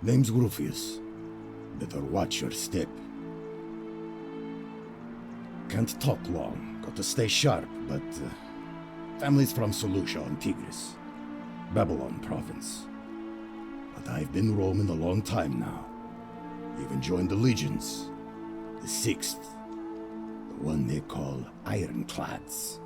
Name's Rufius. Better watch your step. Can't talk long, got to stay sharp, but family's from Seleucia on Tigris, Babylon province. But I've been roaming a long time now. Even joined the legions, the 6th, the one they call Ironclads.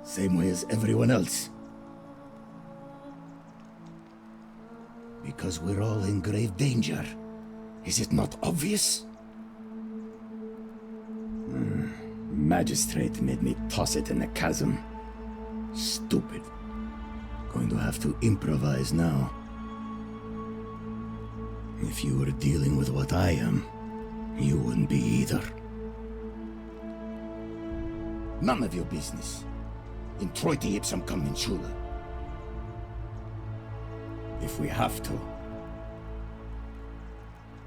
Same way as everyone else. Because we're all in grave danger. Is it not obvious? Magistrate made me toss it in the chasm. Stupid. Going to have to improvise now. If you were dealing with what I am, you wouldn't be either. None of your business. In Troiti ipsam conventiula. If we have to.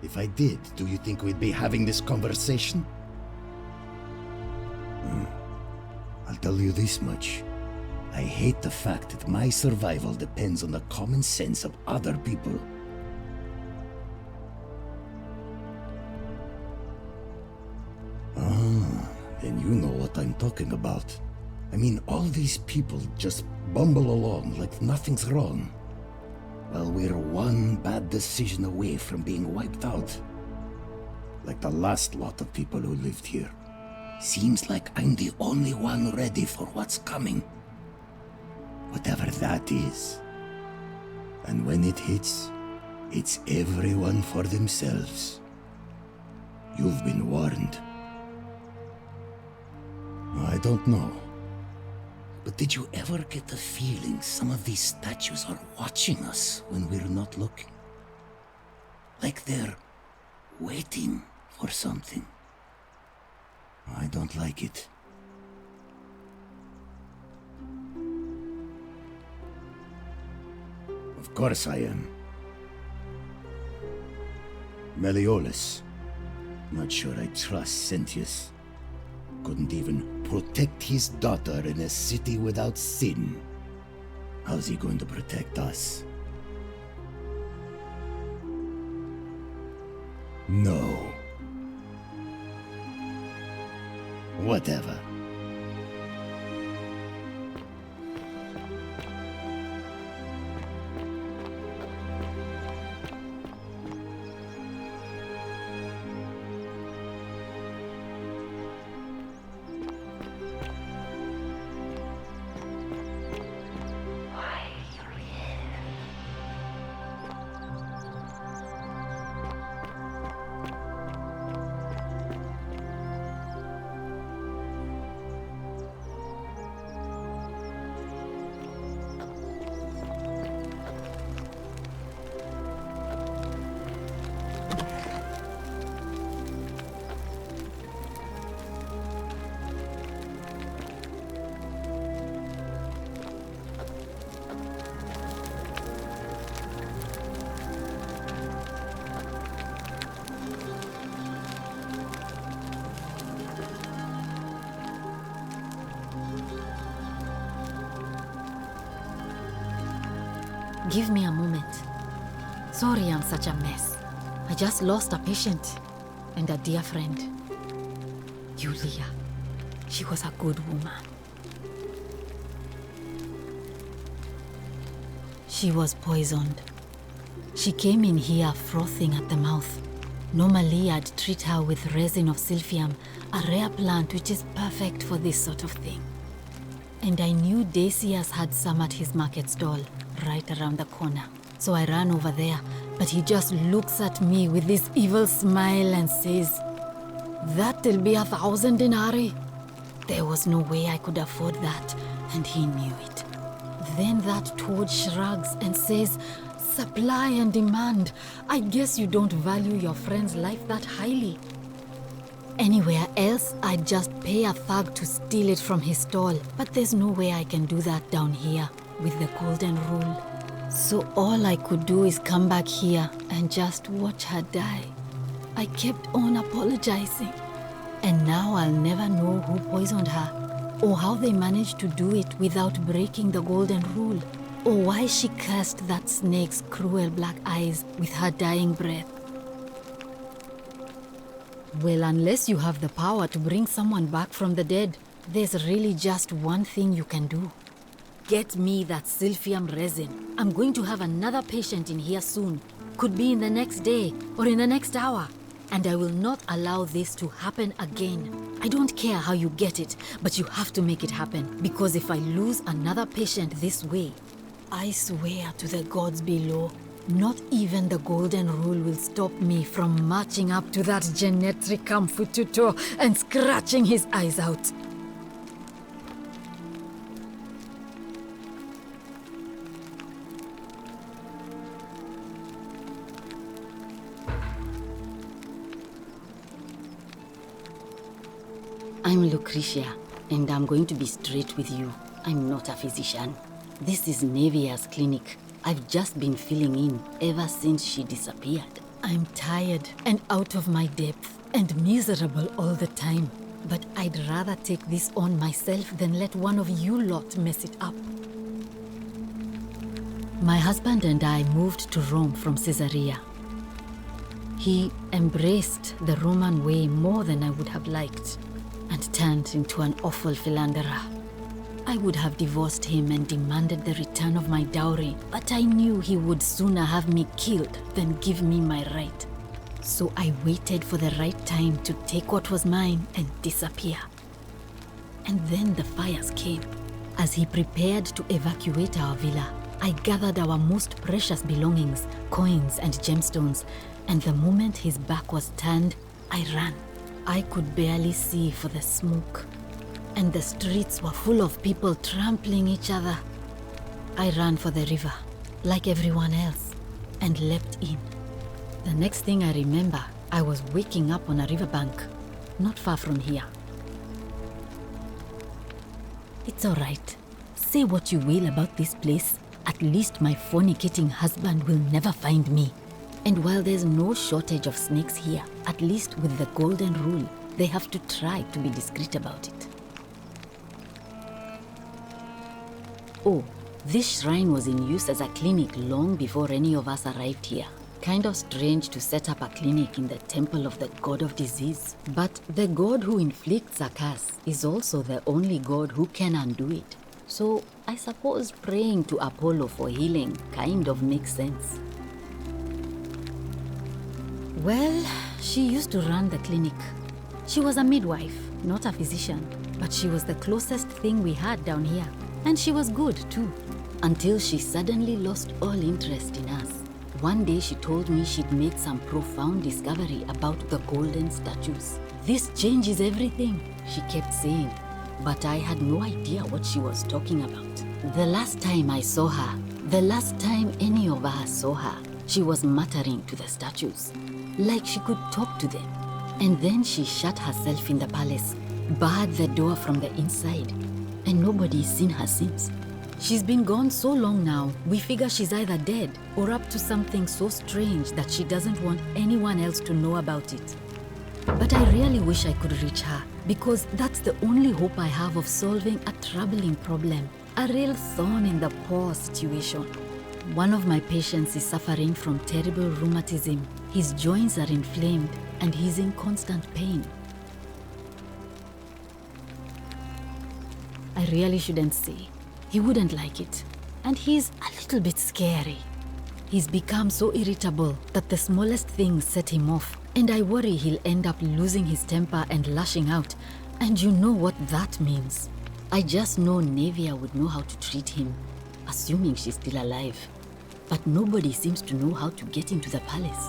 If I did, do you think we'd be having this conversation? I'll tell you this much. I hate the fact that my survival depends on the common sense of other people. Then you know what I'm talking about. I mean, all these people just bumble along like nothing's wrong. Well, we're one bad decision away from being wiped out. Like the last lot of people who lived here. Seems like I'm the only one ready for what's coming. Whatever that is. And when it hits, it's everyone for themselves. You've been warned. I don't know. But did you ever get the feeling some of these statues are watching us when we're not looking? Like they're waiting for something. I don't like it. Of course I am. Meliodas. Not sure I trust Sentius. Couldn't even protect his daughter in a city without sin. How's he going to protect us? No. Whatever. Give me a moment. Sorry I'm such a mess. I just lost a patient and a dear friend. Yulia. She was a good woman. She was poisoned. She came in here frothing at the mouth. Normally I'd treat her with resin of silphium, a rare plant which is perfect for this sort of thing. And I knew Decius had some at his market stall, right around the corner. So I ran over there, but he just looks at me with this evil smile and says, "That'll be 1,000 denarii." There was no way I could afford that, and he knew it. Then that toad shrugs and says, "Supply and demand. I guess you don't value your friend's life that highly." Anywhere else, I'd just pay a thug to steal it from his stall, but there's no way I can do that down here with the golden rule. So all I could do is come back here and just watch her die. I kept on apologizing, and now I'll never know who poisoned her. or how they managed to do it without breaking the golden rule, or why she cursed that snake's cruel black eyes with her dying breath. Well, unless you have the power to bring someone back from the dead, there's really just one thing you can do. Get me that silphium resin. I'm going to have another patient in here soon. Could be in the next day or in the next hour. And I will not allow this to happen again. I don't care how you get it, but you have to make it happen. Because if I lose another patient this way, I swear to the gods below, not even the golden rule will stop me from marching up to that genetricum fututo and scratching his eyes out. I'm Lucretia, and I'm going to be straight with you. I'm not a physician. This is Nevia's clinic. I've just been filling in ever since she disappeared. I'm tired and out of my depth and miserable all the time. But I'd rather take this on myself than let one of you lot mess it up. My husband and I moved to Rome from Caesarea. He embraced the Roman way more than I would have liked, and turned into an awful philanderer. I would have divorced him and demanded the return of my dowry, but I knew he would sooner have me killed than give me my right. So I waited for the right time to take what was mine and disappear. And then the fires came. As he prepared to evacuate our villa, I gathered our most precious belongings, coins and gemstones, and the moment his back was turned, I ran. I could barely see for the smoke, and the streets were full of people trampling each other. I ran for the river, like everyone else, and leapt in. The next thing I remember, I was waking up on a riverbank, not far from here. It's all right. Say what you will about this place. At least my fornicating husband will never find me. And while there's no shortage of snakes here, at least with the golden rule, they have to try to be discreet about it. Oh, this shrine was in use as a clinic long before any of us arrived here. Kind of strange to set up a clinic in the temple of the god of disease. But the god who inflicts a curse is also the only god who can undo it. So I suppose praying to Apollo for healing kind of makes sense. Well, she used to run the clinic. She was a midwife, not a physician, but she was the closest thing we had down here. And she was good too, until she suddenly lost all interest in us. One day she told me she'd made some profound discovery about the golden statues. This changes everything, she kept saying, but I had no idea what she was talking about. The last time I saw her, the last time any of us saw her, she was muttering to the statues, like she could talk to them. And then she shut herself in the palace, barred the door from the inside, and nobody's seen her since. She's been gone so long now, we figure she's either dead or up to something so strange that she doesn't want anyone else to know about it. But I really wish I could reach her, because that's the only hope I have of solving a troubling problem, a real thorn in the paw situation. One of my patients is suffering from terrible rheumatism. His joints are inflamed and he's in constant pain. I really shouldn't say. He wouldn't like it. And he's a little bit scary. He's become so irritable that the smallest things set him off. And I worry he'll end up losing his temper and lashing out. And you know what that means. I just know Nevia would know how to treat him, assuming she's still alive. But nobody seems to know how to get into the palace.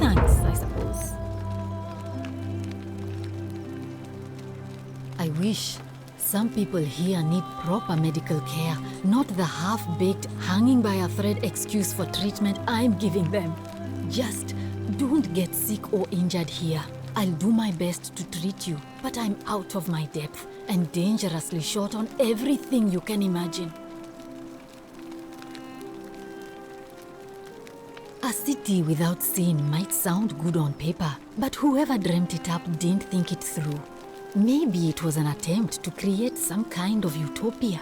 Thanks, I suppose. I wish. Some people here need proper medical care, not the half-baked, hanging by a thread excuse for treatment I'm giving them. Just don't get sick or injured here. I'll do my best to treat you, but I'm out of my depth and dangerously short on everything you can imagine. A city without sin might sound good on paper, but whoever dreamt it up didn't think it through. Maybe it was an attempt to create some kind of utopia.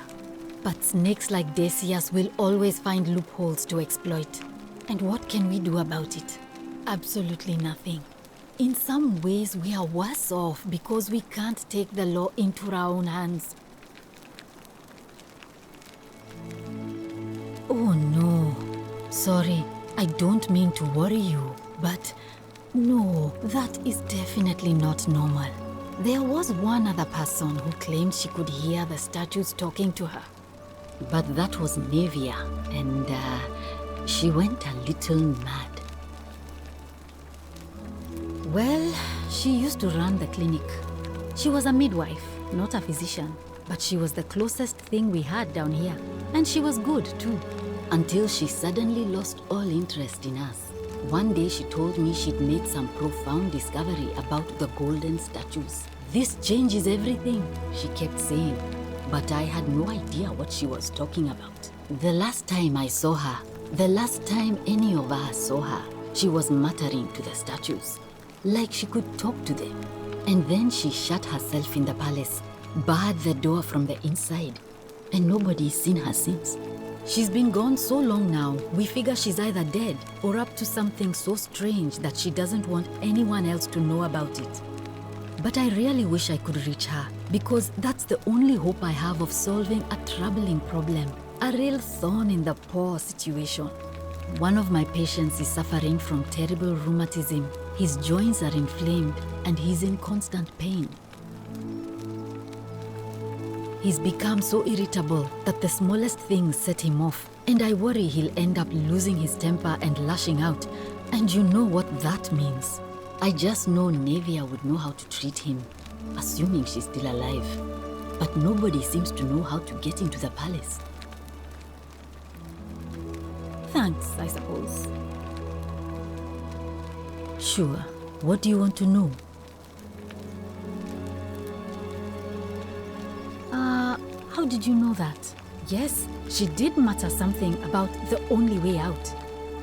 But snakes like Decius will always find loopholes to exploit. And what can we do about it? Absolutely nothing. In some ways, we are worse off because we can't take the law into our own hands. Oh no. Sorry, I don't mean to worry you, but no, that is definitely not normal. There was one other person who claimed she could hear the statues talking to her. But that was Navia, and she went a little mad. Well, she used to run the clinic. She was a midwife, not a physician, but she was the closest thing we had down here. And she was good too, until she suddenly lost all interest in us. One day she told me she'd made some profound discovery about the golden statues. This changes everything, she kept saying. But I had no idea what she was talking about. The last time I saw her, the last time any of us saw her, she was muttering to the statues, like she could talk to them. And then she shut herself in the palace, barred the door from the inside, and nobody's seen her since. She's been gone so long now, we figure she's either dead or up to something so strange that she doesn't want anyone else to know about it. But I really wish I could reach her, because that's the only hope I have of solving a troubling problem, a real thorn in the paw situation. One of my patients is suffering from terrible rheumatism. His joints are inflamed and he's in constant pain. He's become so irritable that the smallest things set him off, and I worry he'll end up losing his temper and lashing out, and you know what that means. I just know Navia would know how to treat him, assuming she's still alive. But nobody seems to know how to get into the palace. Thanks, I suppose. Sure. What do you want to know? How did you know that? Yes, she did mutter something about the only way out.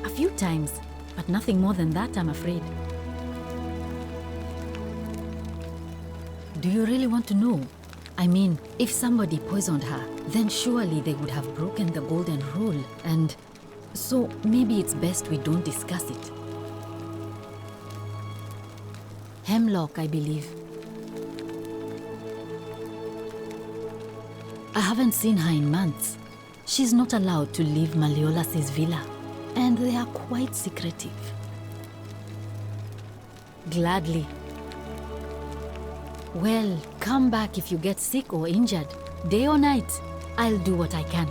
A few times, but nothing more than that, I'm afraid. Do you really want to know? I mean, if somebody poisoned her, then surely they would have broken the golden rule, and so maybe it's best we don't discuss it. Hemlock, I believe. I haven't seen her in months. She's not allowed to leave Malleolas's villa, and they are quite secretive. Gladly. Well, come back if you get sick or injured. Day or night, I'll do what I can.